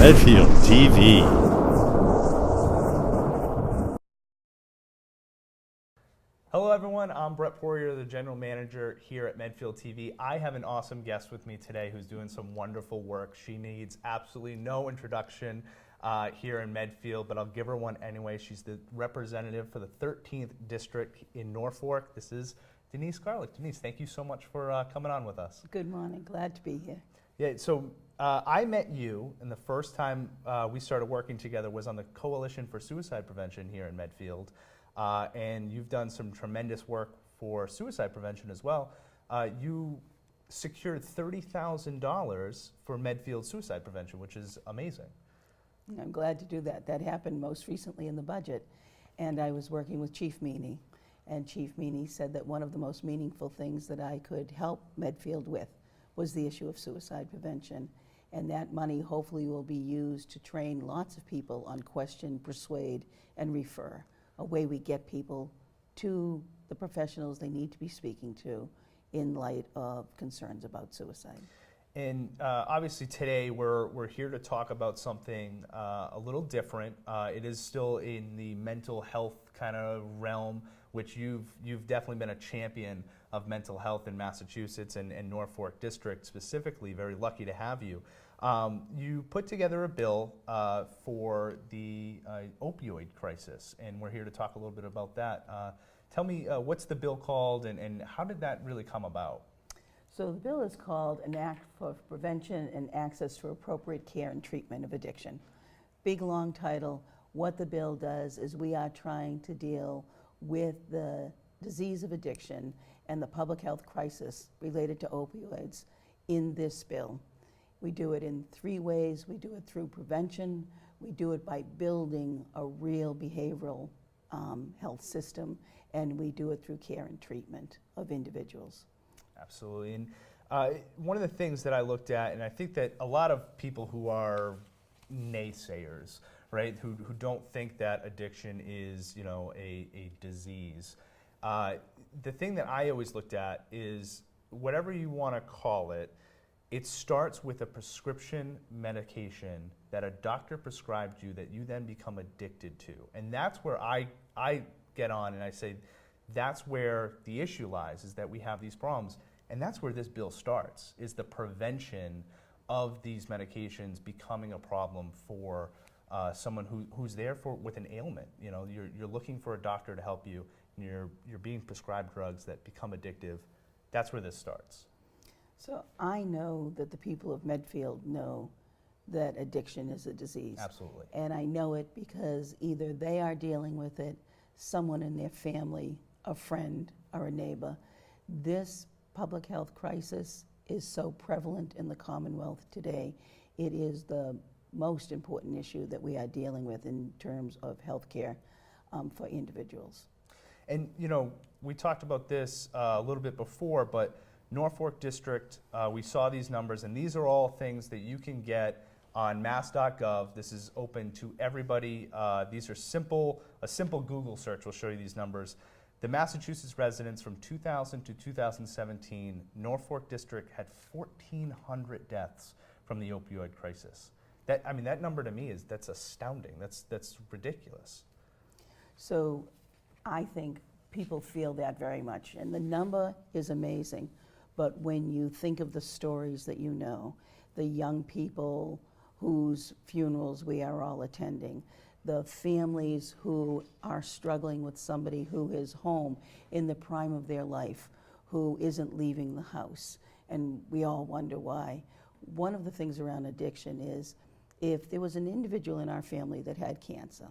Medfield TV. Hello everyone, I'm Brett Poirier, the General Manager here at Medfield TV. I have an awesome guest with me today who's doing some wonderful work. She needs absolutely no introduction here in Medfield, but I'll give her one anyway. She's the representative for the 13th District in Norfolk. This is Denise Garlick. Denise, thank you so much for coming on with us. Good morning, glad to be here. Yeah, so I met you, and the first time we started working together was on the Coalition for Suicide Prevention here in Medfield. And you've done some tremendous work for suicide prevention as well. You secured $30,000 for Medfield suicide prevention, which is amazing. I'm glad to do that. That happened most recently in the budget. And I was working with Chief Meany. And Chief Meany said that one of the most meaningful things that I could help Medfield with was the issue of suicide prevention. And that money hopefully will be used to train lots of people on question, persuade, and refer. A way we get people to the professionals they need to be speaking to in light of concerns about suicide. And obviously today we're here to talk about something a little different. It is still in the mental health kind of realm, which you've definitely been a champion of mental health in Massachusetts and Norfolk District specifically. Very lucky to have you. You put together a bill for the opioid crisis, and we're here to talk a little bit about that. Tell me, what's the bill called, and how did that really come about? So the bill is called an Act for Prevention and Access to Appropriate Care and Treatment of Addiction. Big, long title. What the bill does is we are trying to deal with the disease of addiction and the public health crisis related to opioids in this bill. We do it in three ways. We do it through prevention. We do it by building a real behavioral health system, and we do it through care and treatment of individuals. Absolutely. And one of the things that I looked at, and I think that a lot of people who are naysayers, right, who don't think that addiction is, you know, a disease, the thing that I always looked at is whatever you want to call it, it starts with a prescription medication that a doctor prescribed you that you then become addicted to. And that's where I get on and I say, that's where the issue lies, is that we have these problems. And that's where this bill starts, is the prevention of these medications becoming a problem for someone who's there with an ailment. You know, you're looking for a doctor to help you, and you're being prescribed drugs that become addictive. That's where this starts. So I know that the people of Medfield know that addiction is a disease. Absolutely. And I know it because either they are dealing with it, someone in their family, a friend, or a neighbor. This public health crisis is so prevalent in the Commonwealth today. It is the most important issue that we are dealing with in terms of health care for individuals. And, you know, we talked about this a little bit before, but Norfolk District, we saw these numbers, and these are all things that you can get on mass.gov. This is open to everybody. These are a simple Google search will show you these numbers. The Massachusetts residents from 2000 to 2017, Norfolk District had 1,400 deaths from the opioid crisis. That number to me that's astounding. That's ridiculous. So I think people feel that very much, and the number is amazing. But when you think of the stories that you know, the young people whose funerals we are all attending, the families who are struggling with somebody who is home in the prime of their life, who isn't leaving the house, and we all wonder why. One of the things around addiction is if there was an individual in our family that had cancer,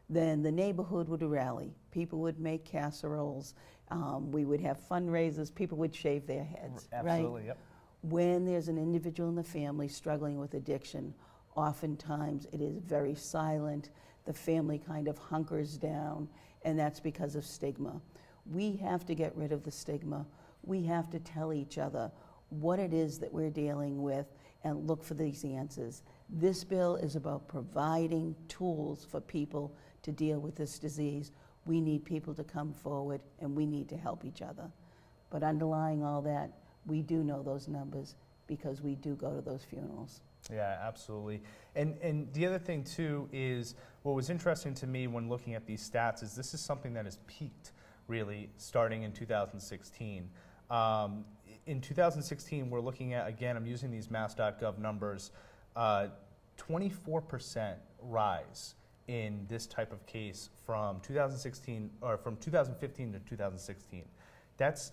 then the neighborhood would rally. People would make casseroles. We would have fundraisers. People would shave their heads. Absolutely, right? Yep. When there's an individual in the family struggling with addiction, oftentimes it is very silent. The family kind of hunkers down, and that's because of stigma. We have to get rid of the stigma. We have to tell each other what it is that we're dealing with and look for these answers. This bill is about providing tools for people to deal with this disease. We need people to come forward, and we need to help each other. But underlying all that, we do know those numbers because we do go to those funerals. Yeah, absolutely. And the other thing too is what was interesting to me when looking at these stats is this is something that has peaked really starting in 2016. In 2016, we're looking at, again, I'm using these mass.gov numbers, 24% rise in this type of case from 2016 or from 2015 to 2016. That's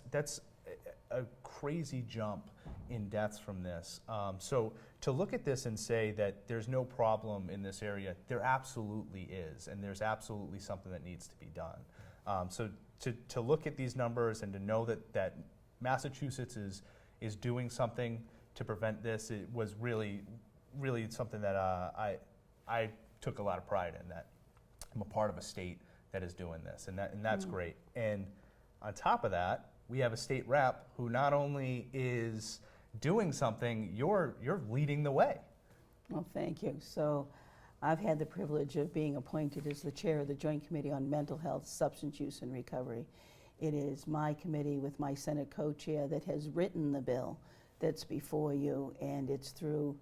a crazy jump in deaths from this. So to look at this and say that there's no problem in this area, there absolutely is, and there's absolutely something that needs to be done. So to look at these numbers and to know that Massachusetts is doing something to prevent this, it was really something that I took a lot of pride in, that I'm a part of a state that is doing this, and that's great. And on top of that, we have a state rep who not only is doing something, you're leading the way. Well, thank you. So I've had the privilege of being appointed as the chair of the Joint Committee on Mental Health, Substance Use, and Recovery. It is my committee with my Senate co-chair that has written the bill that's before you, and it's through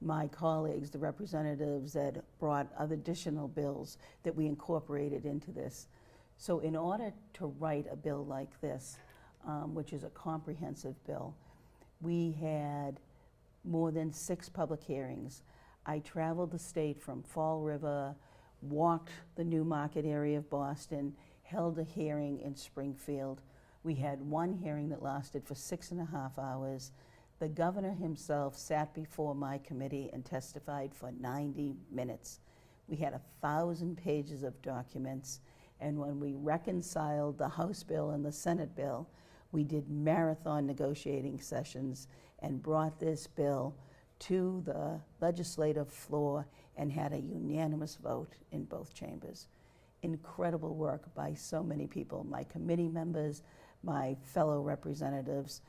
my colleagues, the representatives, that brought other additional bills that we incorporated into this. So in order to write a bill like this, which is a comprehensive bill, we had more than 6 public hearings. I traveled the state from Fall River, walked the Newmarket area of Boston, held a hearing in Springfield. We had one hearing that lasted for 6.5 hours. The governor himself sat before my committee and testified for 90 minutes. We had 1,000 pages of documents, and when we reconciled the House bill and the Senate bill, we did marathon negotiating sessions and brought this bill to the legislative floor and had a unanimous vote in both chambers. Incredible work by so many people, my committee members, my fellow representatives,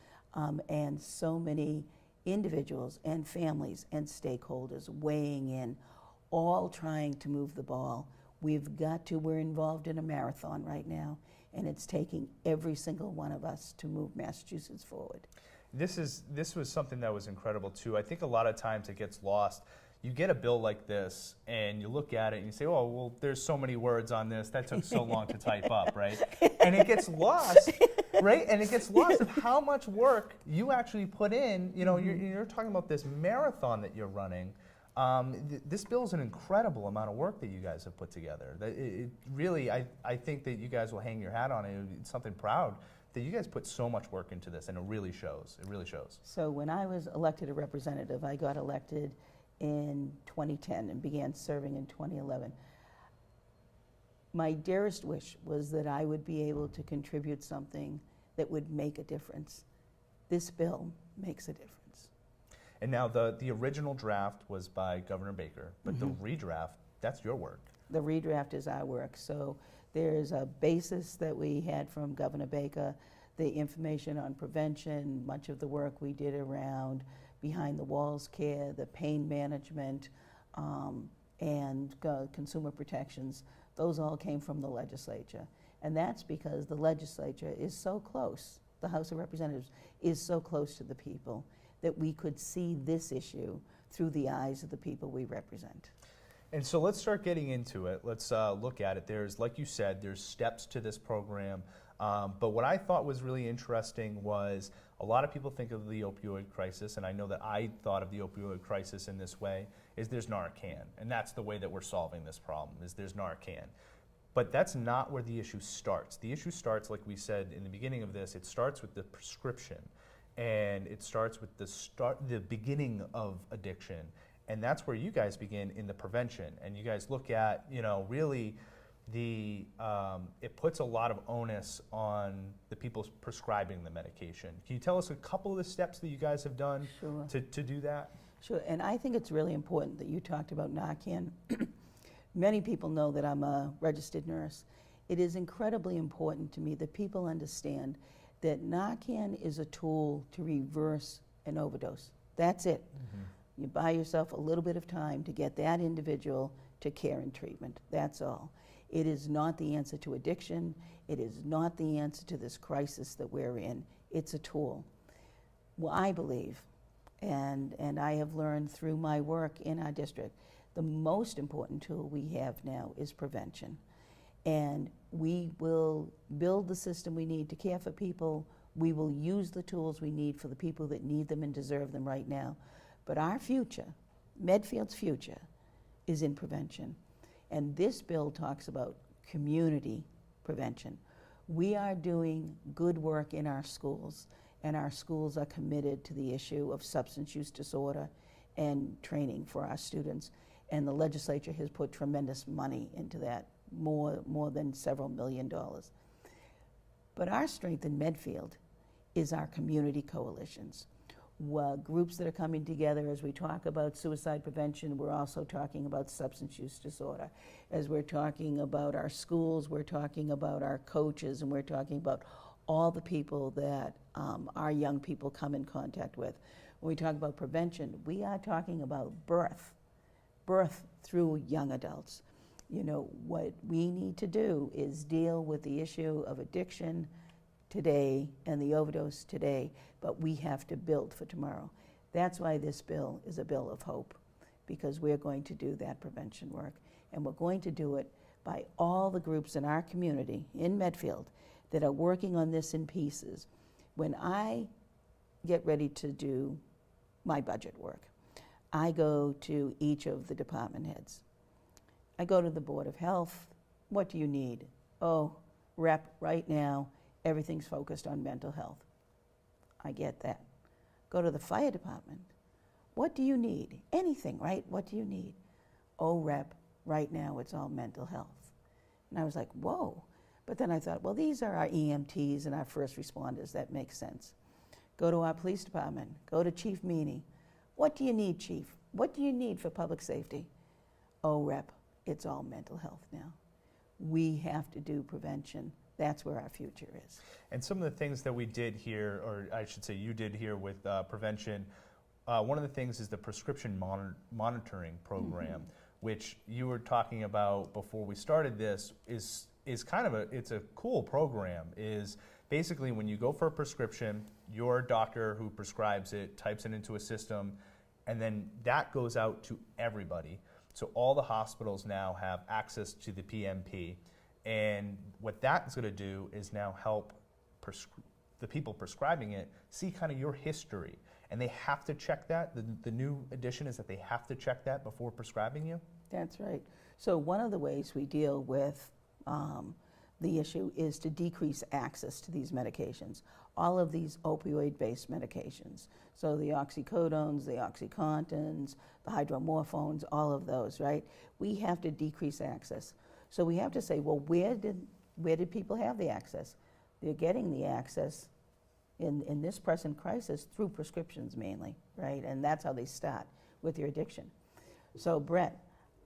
and so many individuals and families and stakeholders weighing in, all trying to move the ball. We're involved in a marathon right now, and it's taking every single one of us to move Massachusetts forward. This was something that was incredible too. I think a lot of times it gets lost. You get a bill like this and you look at it and you say, oh, well, there's so many words on this, that took so long to type up, right? And it gets lost, right? And it gets lost of how much work you actually put in. You know, you're talking about this marathon that you're running. This bill is an incredible amount of work that you guys have put together. It really, I think that you guys will hang your hat on it. It's something proud that you guys put so much work into this, and it really shows. It really shows. So when I was elected a representative, I got elected in 2010 and began serving in 2011. My dearest wish was that I would be able to contribute something that would make a difference. This bill makes a difference. And now the original draft was by Governor Baker, but the redraft, that's your work. The redraft is our work. So there's a basis that we had from Governor Baker, the information on prevention, much of the work we did around behind the walls care, the pain management, and consumer protections. Those all came from the legislature. And that's because the legislature is so close, the House of Representatives is so close to the people, that we could see this issue through the eyes of the people we represent. And so let's start getting into it. Let's look at it. There's, like you said, there's steps to this program. But what I thought was really interesting was a lot of people think of the opioid crisis, and I know that I thought of the opioid crisis in this way, is there's Narcan. And that's the way that we're solving this problem, is there's Narcan. But that's not where the issue starts. The issue starts, like we said in the beginning of this, it starts with the prescription. And it starts with the beginning of addiction. And that's where you guys begin in the prevention. And you guys look at, you know, really it puts a lot of onus on the people prescribing the medication. Can you tell us a couple of the steps that you guys have done to do that? Sure, and I think it's really important that you talked about Narcan. Many people know that I'm a registered nurse. It is incredibly important to me that people understand that Narcan is a tool to reverse an overdose. That's it. You buy yourself a little bit of time to get that individual to care and treatment. That's all. It is not the answer to addiction. It is not the answer to this crisis that we're in. It's a tool. Well, I believe And I have learned through my work in our district, the most important tool we have now is prevention. And we will build the system we need to care for people. We will use the tools we need for the people that need them and deserve them right now. But our future, Medfield's future, is in prevention. And this bill talks about community prevention. We are doing good work in our schools, and our schools are committed to the issue of substance use disorder and training for our students. And the legislature has put tremendous money into that, more than several $1 million. But our strength in Medfield is our community coalitions. Groups that are coming together as we talk about suicide prevention. We're also talking about substance use disorder. As we're talking about our schools, we're talking about our coaches, and we're talking about all the people that our young people come in contact with. When we talk about prevention, we are talking about birth through young adults. You know, what we need to do is deal with the issue of addiction today and the overdose today, but we have to build for tomorrow. That's why this bill is a bill of hope, because we're going to do that prevention work, and we're going to do it by all the groups in our community in Medfield that are working on this in pieces. When I get ready to do my budget work, I go to each of the department heads. I go to the Board of Health. What do you need? Oh, Rep, right now, everything's focused on mental health. I get that. Go to the fire department. What do you need? Anything, right? What do you need? Oh, Rep, right now it's all mental health. And I was like, whoa. But then I thought, well, these are our EMTs and our first responders. That makes sense. Go to our police department. Go to Chief Meany. What do you need, Chief? What do you need for public safety? Oh, Rep, it's all mental health now. We have to do prevention. That's where our future is. And some of the things that we did here, or I should say you did here with prevention, one of the things is the prescription monitoring program, which you were talking about before we started this, is kind of it's a cool program. Is basically when you go for a prescription, your doctor who prescribes it types it into a system, and then that goes out to everybody. So all the hospitals now have access to the PMP. And what that's going to do is now help the people prescribing it see kind of your history. And they have to check that. The new addition is that they have to check that before prescribing you? That's right. So one of the ways we deal with the issue is to decrease access to these medications, all of these opioid-based medications. So the oxycodones, the oxycontins, the hydromorphones, all of those, right? We have to decrease access. So we have to say, well, where did people have the access? They're getting the access in this present crisis through prescriptions mainly, right? And that's how they start with your addiction. So Brett,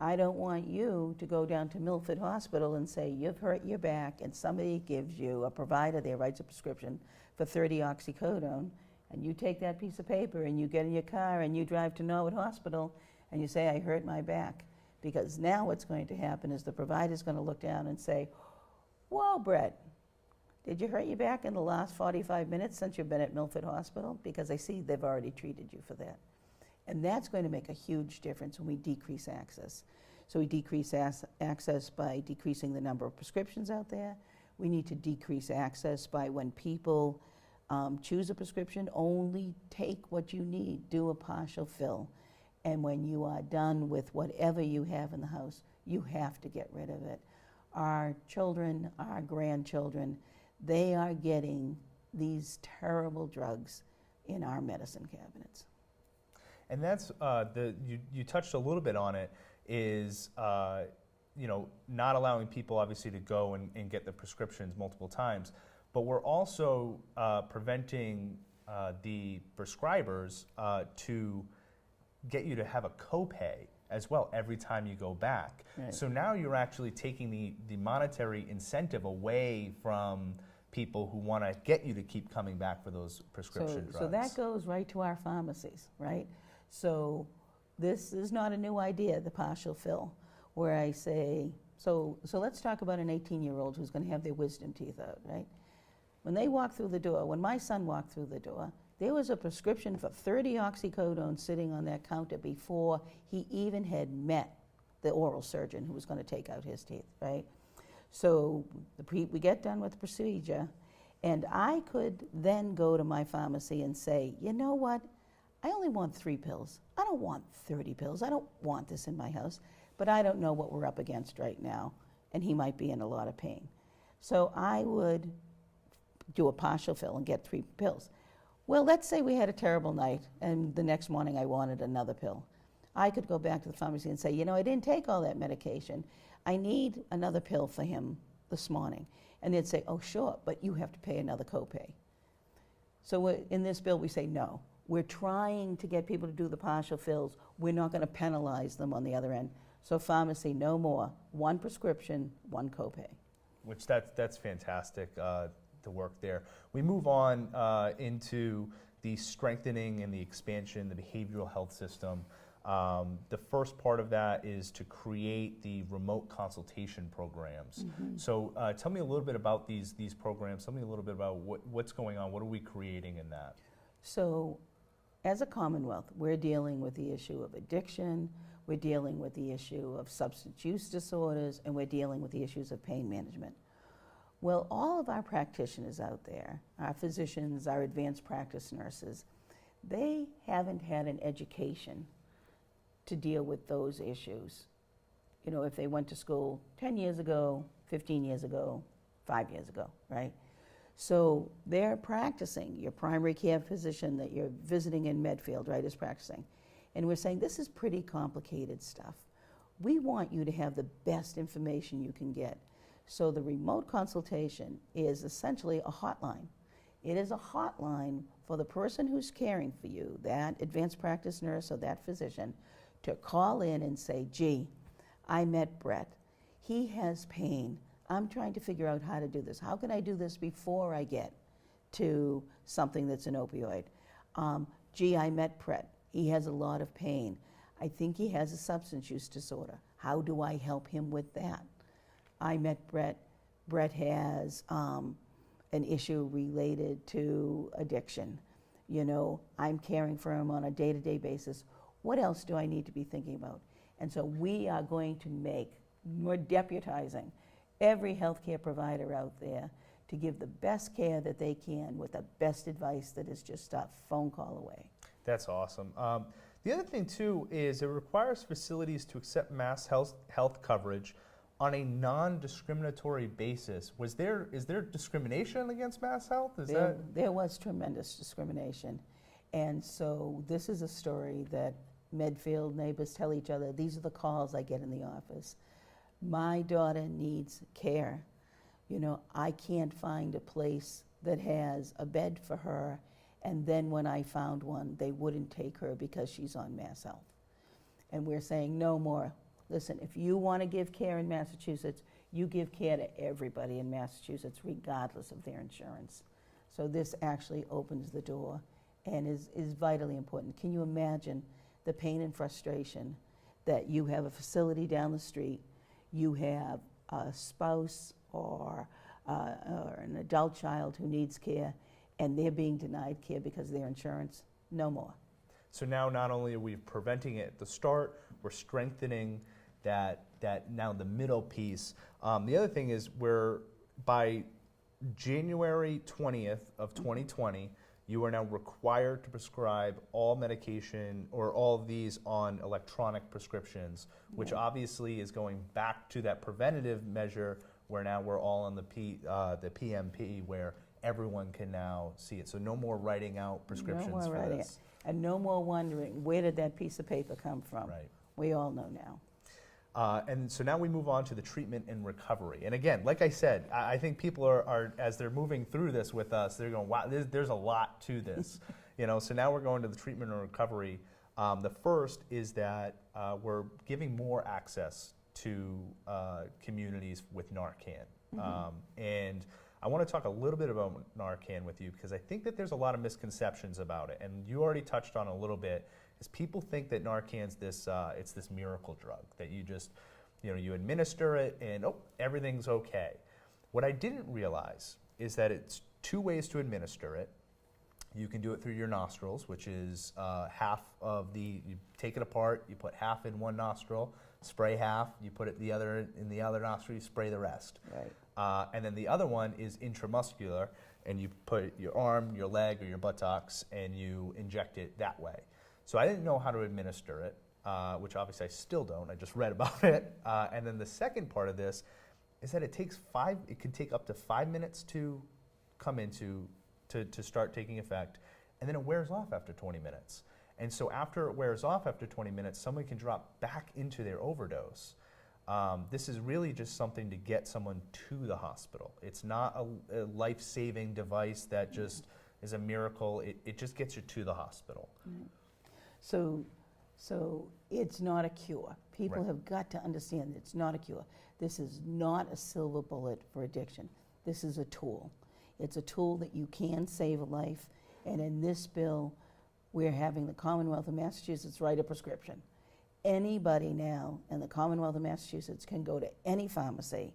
I don't want you to go down to Milford Hospital and say you've hurt your back and somebody gives you, a provider there writes a prescription for 30 oxycodone, and you take that piece of paper and you get in your car and you drive to Norwood Hospital and you say, I hurt my back. Because now what's going to happen is the provider's going to look down and say, whoa, Brett, did you hurt your back in the last 45 minutes since you've been at Milford Hospital? Because I see they've already treated you for that. And that's going to make a huge difference when we decrease access. So we decrease access by decreasing the number of prescriptions out there. We need to decrease access by when people choose a prescription, only take what you need, do a partial fill. And when you are done with whatever you have in the house, you have to get rid of it. Our children, our grandchildren, they are getting these terrible drugs in our medicine cabinets. And that's, you touched a little bit on it, is not allowing people obviously to go and get the prescriptions multiple times, but we're also preventing the prescribers to get you to have a copay as well every time you go back. Right. So now you're actually taking the monetary incentive away from people who want to get you to keep coming back for those prescription drugs. So that goes right to our pharmacies, right? So this is not a new idea, the partial fill, where I say, so let's talk about an 18-year-old who's going to have their wisdom teeth out, right? When they walk through the door, when my son walked through the door, There was a prescription for 30 oxycodone sitting on that counter before he even had met the oral surgeon who was going to take out his teeth, right? So we get done with the procedure, and I could then go to my pharmacy and say, you know what? I only want 3 pills. I don't want 30 pills. I don't want this in my house, but I don't know what we're up against right now, and he might be in a lot of pain. So I would do a partial fill and get 3 pills. Well, let's say we had a terrible night, and the next morning I wanted another pill. I could go back to the pharmacy and say, you know, I didn't take all that medication. I need another pill for him this morning. And they'd say, oh, sure, but you have to pay another copay. So in this bill, we say no. We're trying to get people to do the partial fills. We're not going to penalize them on the other end. So pharmacy, no more. 1 prescription, 1 copay. Which that's fantastic, the work there. We move on into the strengthening and the expansion, the behavioral health system. The first part of that is to create the remote consultation programs. So tell me a little bit about these programs. Tell me a little bit about what's going on. What are we creating in that? So as a Commonwealth, we're dealing with the issue of addiction, we're dealing with the issue of substance use disorders, and we're dealing with the issues of pain management. Well, all of our practitioners out there, our physicians, our advanced practice nurses, they haven't had an education to deal with those issues. You know, if they went to school 10 years ago, 15 years ago, 5 years ago, right? So they're practicing. Your primary care physician that you're visiting in Medfield, right, is practicing. And we're saying, this is pretty complicated stuff. We want you to have the best information you can get. So the remote consultation is essentially a hotline. It is a hotline for the person who's caring for you, that advanced practice nurse or that physician, to call in and say, gee, I met Brett. He has pain. I'm trying to figure out how to do this. How can I do this before I get to something that's an opioid? Gee, I met Brett. He has a lot of pain. I think he has a substance use disorder. How do I help him with that? I met Brett. Brett has an issue related to addiction. You know, I'm caring for him on a day-to-day basis. What else do I need to be thinking about? And so we are going to we're deputizing every healthcare provider out there to give the best care that they can with the best advice that is just a phone call away. That's awesome. The other thing, too, is it requires facilities to accept mass health coverage on a non-discriminatory basis. Is there discrimination against mass health? There was tremendous discrimination. And so this is a story that Medfield neighbors tell each other. These are the calls I get in the office. My daughter needs care. You know, I can't find a place that has a bed for her, and then when I found one, they wouldn't take her because she's on mass health. And we're saying no more. Listen, if you want to give care in Massachusetts, you give care to everybody in Massachusetts, regardless of their insurance. So this actually opens the door and is vitally important. Can you imagine the pain and frustration that you have a facility down the street, you have a spouse or an adult child who needs care, and they're being denied care because of their insurance? No more. So now not only are we preventing it at the start, we're strengthening that now the middle piece. The other thing is by January 20th of 2020, you are now required to prescribe all medication or all of these on electronic prescriptions, which obviously is going back to that preventative measure where now we're all on the PMP where everyone can now see it. So no more writing out prescriptions no more for writing this. It. And no more wondering, where did that piece of paper come from? Right. We all know now. And so now we move on to the treatment and recovery. And again, like I said, I think people are as they're moving through this with us, they're going, wow, there's a lot to this. You know, so now we're going to the treatment and recovery. The first is that we're giving more access to communities with Narcan. And I want to talk a little bit about Narcan with you because I think that there's a lot of misconceptions about it. And you already touched on a little bit. Is people think that Narcan's it's this miracle drug that you just, you administer it and everything's okay. What I didn't realize is that it's 2 ways to administer it. You can do it through your nostrils, which is half of you take it apart, you put half in one nostril, spray half, you put it in the other nostril, you spray the rest. Right. And then the other one is intramuscular, and you put your arm, your leg, or your buttocks, and you inject it that way. So I didn't know how to administer it, which obviously I still don't. I just read about it. And then the second part of this is that it can take up to 5 minutes to come into, to start taking effect, and then it wears off after 20 minutes. And so after it wears off after 20 minutes, someone can drop back into their overdose. This is really just something to get someone to the hospital. It's not a life-saving device that just is a miracle. It just gets you to the hospital. Right. So it's not a cure. People Right. have got to understand that it's not a cure. This is not a silver bullet for addiction. This is a tool. It's a tool that you can save a life. And in this bill, we're having the Commonwealth of Massachusetts write a prescription. Anybody now in the Commonwealth of Massachusetts can go to any pharmacy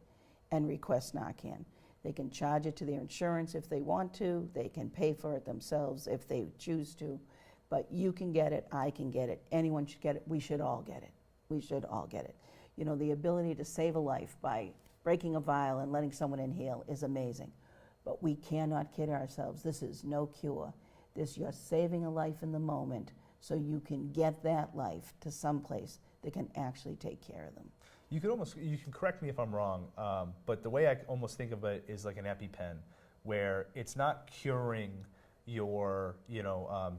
and request Narcan. They can charge it to their insurance if they want to. They can pay for it themselves if they choose to. But you can get it, I can get it, anyone should get it, we should all get it. We should all get it. You know, the ability to save a life by breaking a vial and letting someone inhale is amazing. But we cannot kid ourselves. This is no cure. You're saving a life in the moment so you can get that life to someplace that can actually take care of them. You can correct me if I'm wrong, but the way I almost think of it is like an EpiPen, where it's not curing your,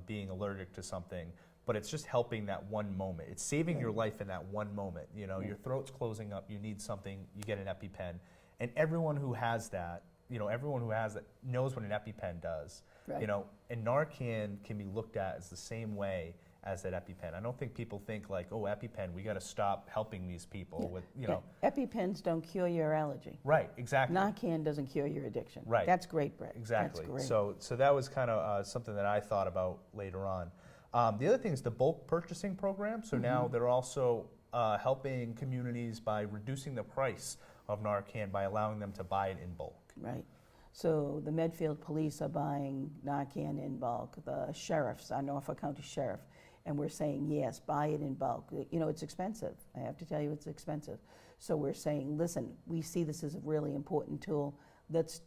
being allergic to something, but it's just helping that one moment. It's saving your life in that one moment. Your throat's closing up, you need something, you get an EpiPen. And everyone who has that, knows what an EpiPen does. Right. And Narcan can be looked at as the same way as that EpiPen. I don't think people think like, oh, EpiPen, we got to stop helping these people with, EpiPens don't cure your allergy. Right, exactly. Narcan doesn't cure your addiction. Right. That's great, Brett. Exactly. That's great. So that was kind of something that I thought about later on. The other thing is the bulk purchasing program. So now they're also helping communities by reducing the price of Narcan by allowing them to buy it in bulk. Right. So the Medfield police are buying Narcan in bulk. The sheriffs, our Norfolk County sheriff, and we're saying, yes, buy it in bulk. It's expensive. I have to tell you, it's expensive. So we're saying, listen, we see this as a really important tool. Let's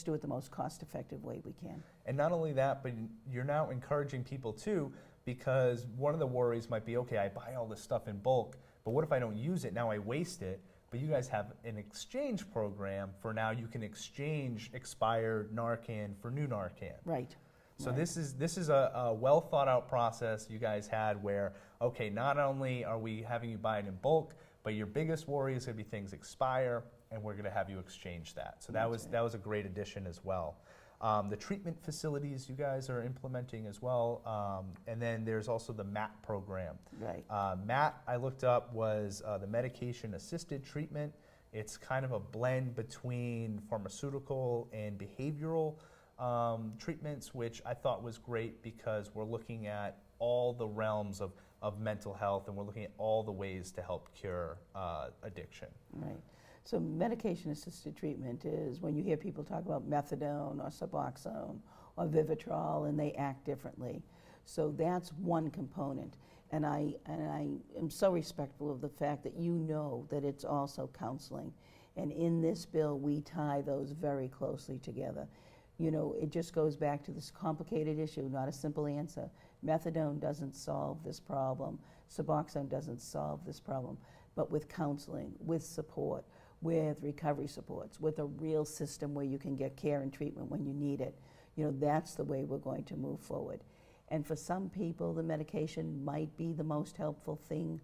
do it the most cost-effective way we can. And not only that, but you're now encouraging people too, because one of the worries might be, okay, I buy all this stuff in bulk, but what if I don't use it? Now I waste it. But you guys have an exchange program for now you can exchange expired Narcan for new Narcan. Right. So right. this is a well thought out process you guys had where, okay, not only are we having you buy it in bulk, but your biggest worry is going to be things expire, and we're going to have you exchange that. So that was a great addition as well. The treatment facilities you guys are implementing as well, and then there's also the MAT program. Right. MAT, I looked up, was the medication-assisted treatment. It's kind of a blend between pharmaceutical and behavioral treatments, which I thought was great because we're looking at all the realms of mental health, and we're looking at all the ways to help cure addiction. Right. So medication-assisted treatment is when you hear people talk about methadone or Suboxone or Vivitrol and they act differently. So that's one component. And I am so respectful of the fact that you know that it's also counseling. And in this bill, we tie those very closely together. It just goes back to this complicated issue, not a simple answer. Methadone doesn't solve this problem. Suboxone doesn't solve this problem. But with counseling, with support, with recovery supports, with a real system where you can get care and treatment when you need it, that's the way we're going to move forward. And for some people, the medication might be the most helpful thing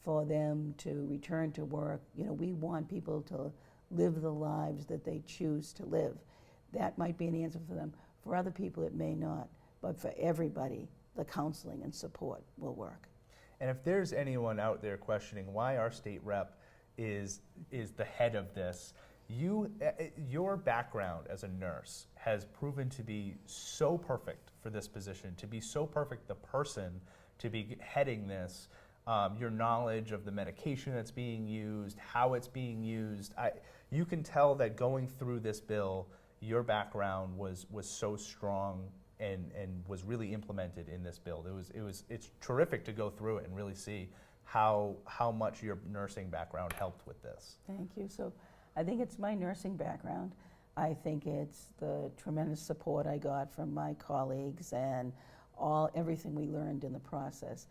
for them to return to work. We want people to live the lives that they choose to live. That might be an answer for them. For other people, it may not. But for everybody, the counseling and support will work. And if there's anyone out there questioning why our state rep is the head of this, your background as a nurse has proven to be so perfect for this position, to be so perfect the person to be heading this. Your knowledge of the medication that's being used, how it's being used, you can tell that going through this bill, your background was so strong and was really implemented in this bill. It's terrific to go through it and really see how much your nursing background helped with this. Thank you. So I think it's my nursing background. I think it's the tremendous support I got from my colleagues and everything we learned in the process.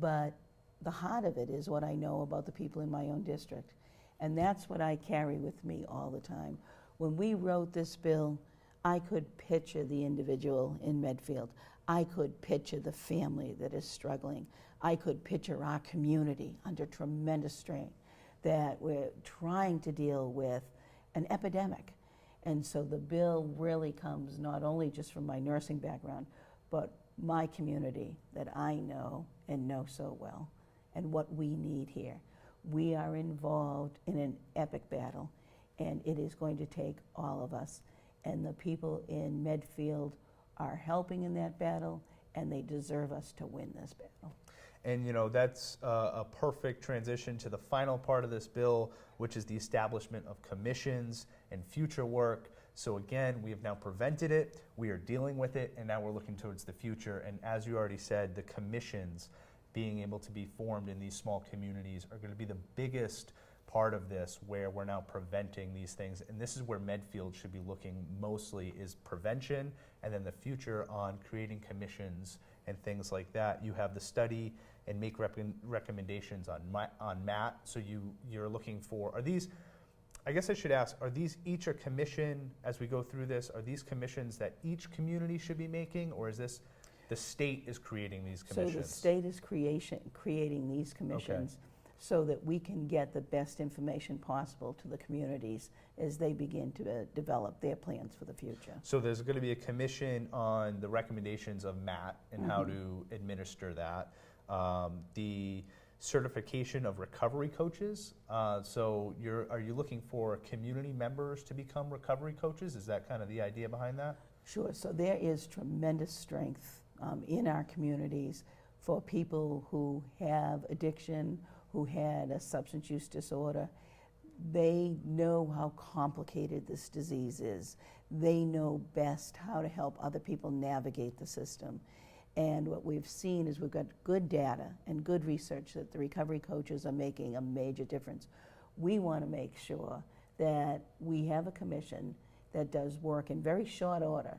But the heart of it is what I know about the people in my own district. And that's what I carry with me all the time. When we wrote this bill, I could picture the individual in Medfield. I could picture the family that is struggling. I could picture our community under tremendous strain, that we're trying to deal with an epidemic. And so the bill really comes not only just from my nursing background, but my community that I know and know so well, and what we need here. We are involved in an epic battle, and it is going to take all of us. And the people in Medfield are helping in that battle, and they deserve us to win this battle. And that's a perfect transition to the final part of this bill, which is the establishment of commissions and future work. So again, we have now prevented it, we are dealing with it, and now we're looking towards the future. And as you already said, the commissions being able to be formed in these small communities are going to be the biggest part of this, where we're now preventing these things. And this is where Medfield should be looking mostly, is prevention, and then the future on creating commissions and things like that. You have the study and make recommendations on MAT. So you're looking for, are these, I guess I should ask, are these each a commission as we go through this? Are these commissions that each community should be making, or is this the state is creating these commissions? So the state is creating these commissions. Okay. So that we can get the best information possible to the communities as they begin to develop their plans for the future. So there's going to be a commission on the recommendations of MAT and how to administer that. The certification of recovery coaches. So are you looking for community members to become recovery coaches? Is that kind of the idea behind that? Sure. So there is tremendous strength in our communities for people who have addiction, who had a substance use disorder. They know how complicated this disease is. They know best how to help other people navigate the system. And what we've seen is we've got good data and good research that the recovery coaches are making a major difference. We want to make sure that we have a commission that does work in very short order.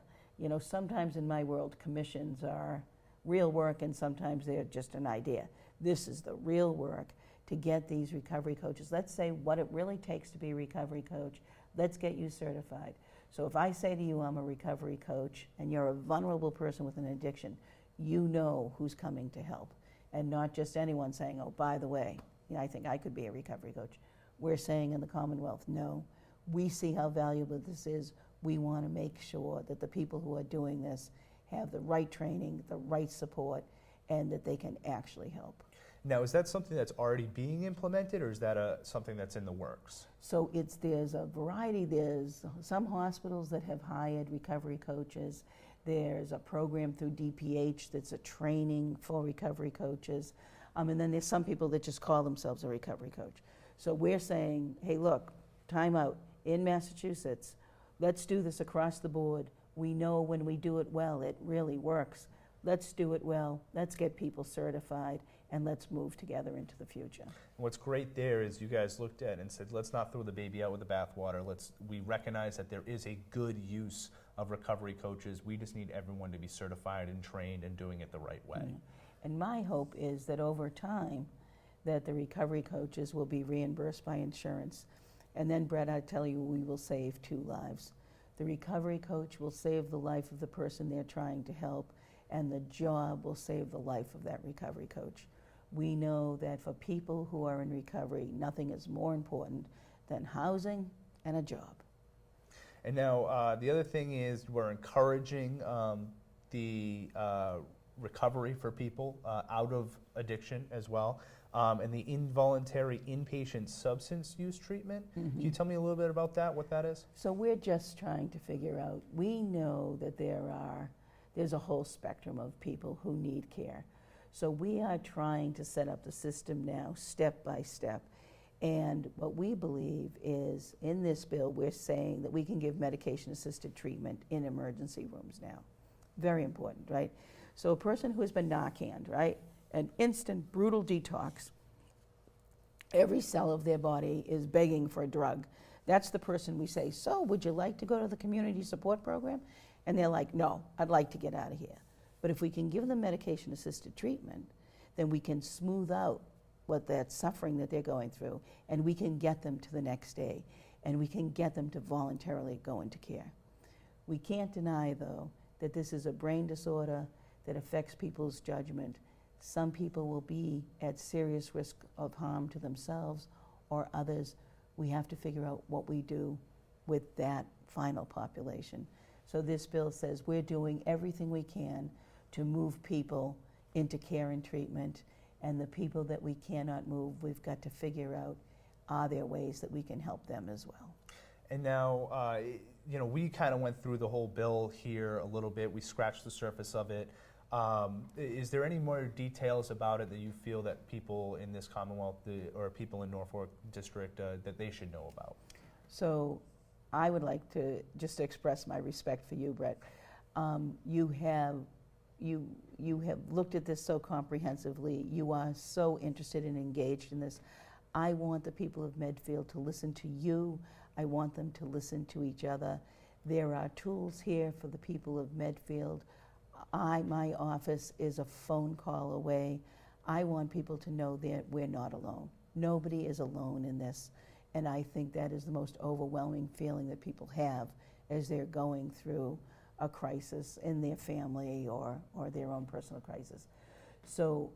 Sometimes in my world, commissions are real work, and sometimes they're just an idea. This is the real work to get these recovery coaches. Let's say what it really takes to be a recovery coach. Let's get you certified. So if I say to you, I'm a recovery coach, and you're a vulnerable person with an addiction, you know who's coming to help, and not just anyone saying, oh, by the way, I think I could be a recovery coach. We're saying in the Commonwealth, no. We see how valuable this is. We want to make sure that the people who are doing this have the right training, the right support, and that they can actually help. Now, is that something that's already being implemented, or is that something that's in the works? So there's a variety. There's some hospitals that have hired recovery coaches. There's a program through DPH that's a training for recovery coaches. And then there's some people that just call themselves a recovery coach. So we're saying, hey, look, time out. In Massachusetts, let's do this across the board. We know when we do it well, it really works. Let's do it well. Let's get people certified, and let's move together into the future. And what's great there is you guys looked at it and said, let's not throw the baby out with the bathwater. We recognize that there is a good use of recovery coaches. We just need everyone to be certified and trained and doing it the right way. And my hope is that over time, that the recovery coaches will be reimbursed by insurance. And then, Brett, I tell you, we will save 2 lives. The recovery coach will save the life of the person they're trying to help, and the job will save the life of that recovery coach. We know that for people who are in recovery, nothing is more important than housing and a job. And now the other thing is we're encouraging the recovery for people out of addiction as well, and the involuntary inpatient substance use treatment. Can you tell me a little bit about that, what that is? So we're just trying to figure out, we know that there's a whole spectrum of people who need care. So we are trying to set up the system now, step by step. And what we believe is, in this bill, we're saying that we can give medication-assisted treatment in emergency rooms now. Very important, right? So a person who has been Narcaned, right? An instant, brutal detox, every cell of their body is begging for a drug. That's the person we say, so would you like to go to the community support program? And they're like, no, I'd like to get out of here. But if we can give them medication-assisted treatment, then we can smooth out what that suffering that they're going through, and we can get them to the next day, and we can get them to voluntarily go into care. We can't deny, though, that this is a brain disorder that affects people's judgment. Some people will be at serious risk of harm to themselves or others. We have to figure out what we do with that final population. So this bill says we're doing everything we can to move people into care and treatment, and the people that we cannot move, we've got to figure out, are there ways that we can help them as well? And now, we kind of went through the whole bill here a little bit. We scratched the surface of it. Is there any more details about it that you feel that people in this Commonwealth or people in Norfolk District that they should know about? So I would like to just express my respect for you, Brett. You have looked at this so comprehensively. You are so interested and engaged in this. I want the people of Medfield to listen to you. I want them to listen to each other. There are tools here for the people of Medfield. My office is a phone call away. I want people to know that we're not alone. Nobody is alone in this. And I think that is the most overwhelming feeling that people have as they're going through a crisis in their family or their own personal crisis. So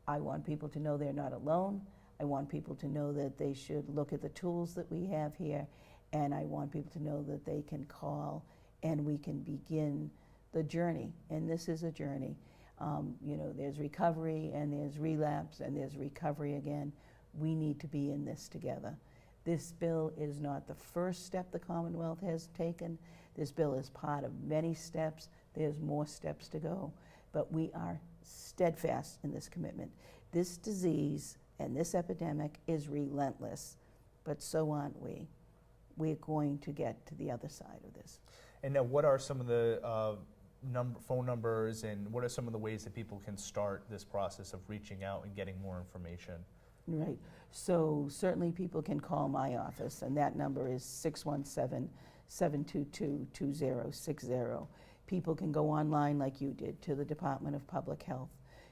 I want people to know they're not alone. I want people to know that they should look at the tools that we have here, and I want people to know that they can call and we can begin the journey. And this is a journey. There's recovery and there's relapse and there's recovery again. We need to be in this together. This bill is not the first step the Commonwealth has taken. This bill is part of many steps. There's more steps to go, but we are steadfast in this commitment. This disease and this epidemic is relentless, but so aren't we. We're going to get to the other side of this. And now, what are some of the phone numbers, and what are some of the ways that people can start this process of reaching out and getting more information? Right. So certainly people can call my office, and that number is 617-722-2060. People can go online like you did to the Department of Public Health.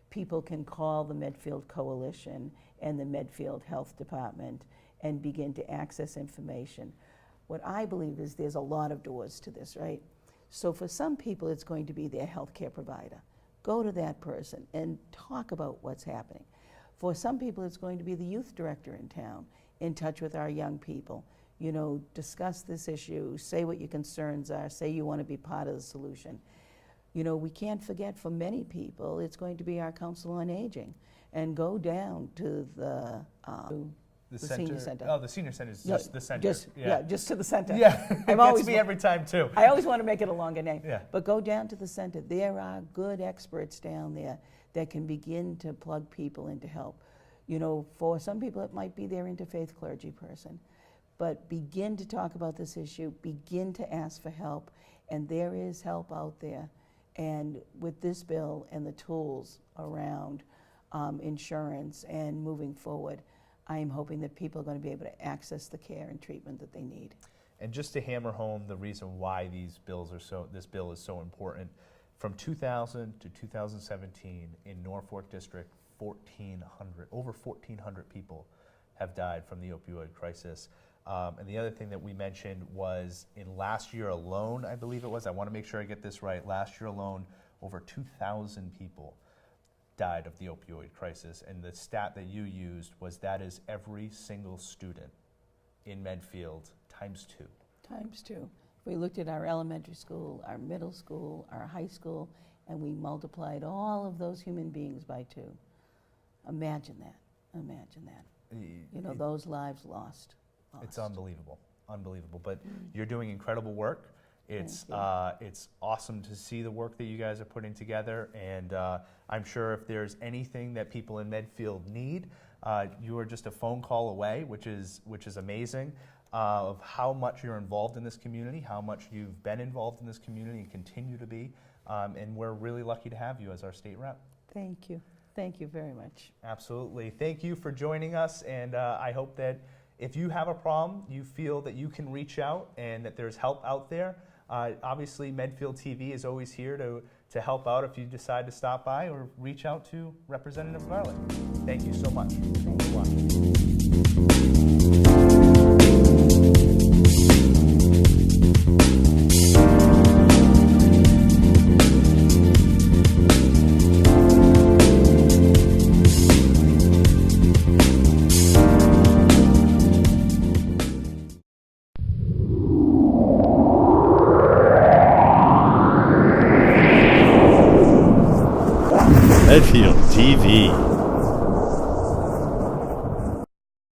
People can call the Medfield Coalition and the Medfield Health Department and begin to access information. What I believe is there's a lot of doors to this, right? So for some people, it's going to be their healthcare provider. Go to that person and talk about what's happening. For some people, it's going to be the youth director in town, in touch with our young people. Discuss this issue, say what your concerns are, say you want to be part of the solution. We can't forget, for many people, it's going to be our Council on Aging. And go down to the senior center. Oh, the senior center is just the center. Just to the center. Yeah, it gets me every time too. I always want to make it a longer name. Yeah. But go down to the center. There are good experts down there that can begin to plug people into help. For some people, it might be their interfaith clergy person. But begin to talk about this issue, begin to ask for help, and there is help out there. And with this bill and the tools around insurance and moving forward, I am hoping that people are going to be able to access the care and treatment that they need. And just to hammer home the reason why this bill is so important, from 2000 to 2017 in Norfolk District, over 1,400 people have died from the opioid crisis. And the other thing that we mentioned was in last year alone, I believe it was, I want to make sure I get this right, last year alone, over 2,000 people died of the opioid crisis. And the stat that you used was that is every single student in Medfield times 2. Times 2. We looked at our elementary school, our middle school, our high school, and we multiplied all of those human beings by 2. Imagine that. Imagine that. Those lives lost. It's unbelievable, unbelievable. But you're doing incredible work. It's awesome to see the work that you guys are putting together, and I'm sure if there's anything that people in Medfield need, you are just a phone call away, which is amazing. of how much you're involved in this community, how much you've been involved in this community and continue to be, and we're really lucky to have you as our state rep. Thank you. Thank you very much. Absolutely. Thank you for joining us, and I hope that if you have a problem, you feel that you can reach out and that there's help out there. Obviously, Medfield TV is always here to help out if you decide to stop by or reach out to Representative Garlick. Thank you so much. Good luck. Medfield TV.